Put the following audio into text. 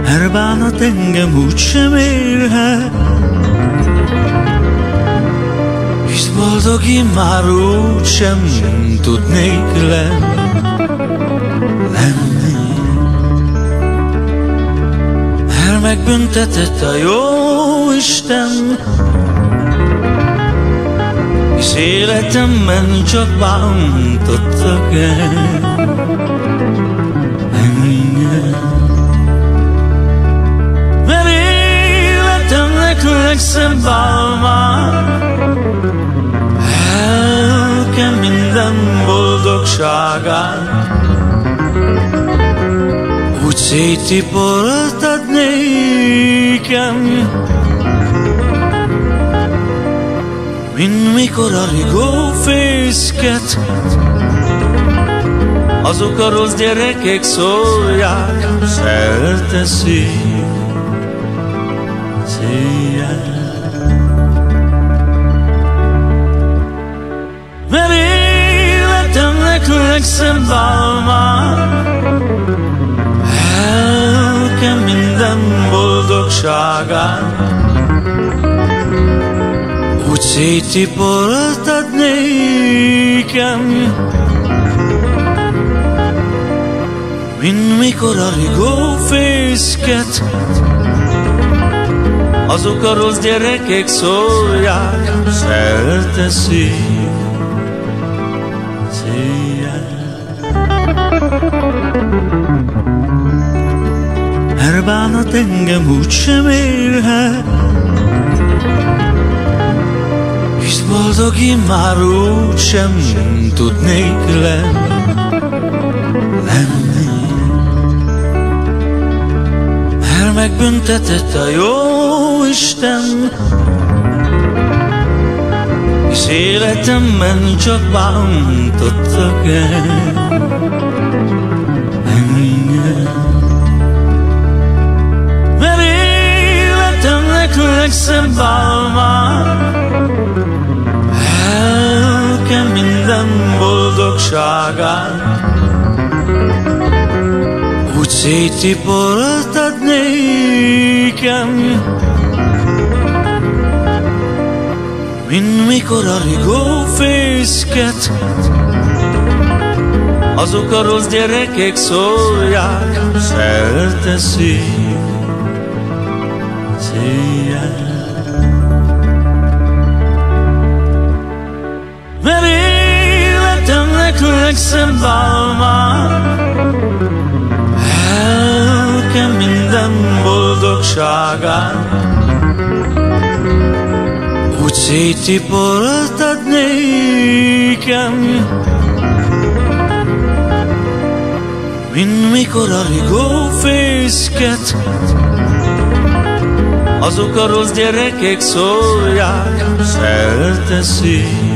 Her bánat engem úgysem érhet, hisz boldog én már úgysem tudnék lenni. Her megbüntetett a Jóisten, hisz életemben csak bántottak engem. Mert életemnek legszebb álmát, elkem minden boldogságát, úgy széttiporoltad nékem, mint mikor a rigófészket azok a rossz gyerekek szólják szerte széjjel. Mert életemnek legszebb álmát, elkem minden boldogságát, úgy széttiporoltad nékem, mint mikor a rigófészket azok a rossz gyerekek szólják szerte széjjel. Her bánat engem úgysem érhet, hisz boldog én már úgysem tudnék lenni. Her megbüntetett a Jóisten, hisz életemben csak bántottak engem. Mert életemnek legszebb álmát, elkem minden boldogságát, úgy széttiporoltad nékem, mint mikor a rigófészket azok a rossz gyerekek szólják szerte széjjel. Mert életemnek legszebb álmát, elkem minden boldogságát, úgy széttiporoltad nékem, mint mikor a rigófészket azok a rossz gyerekek szólják szerte széjjel.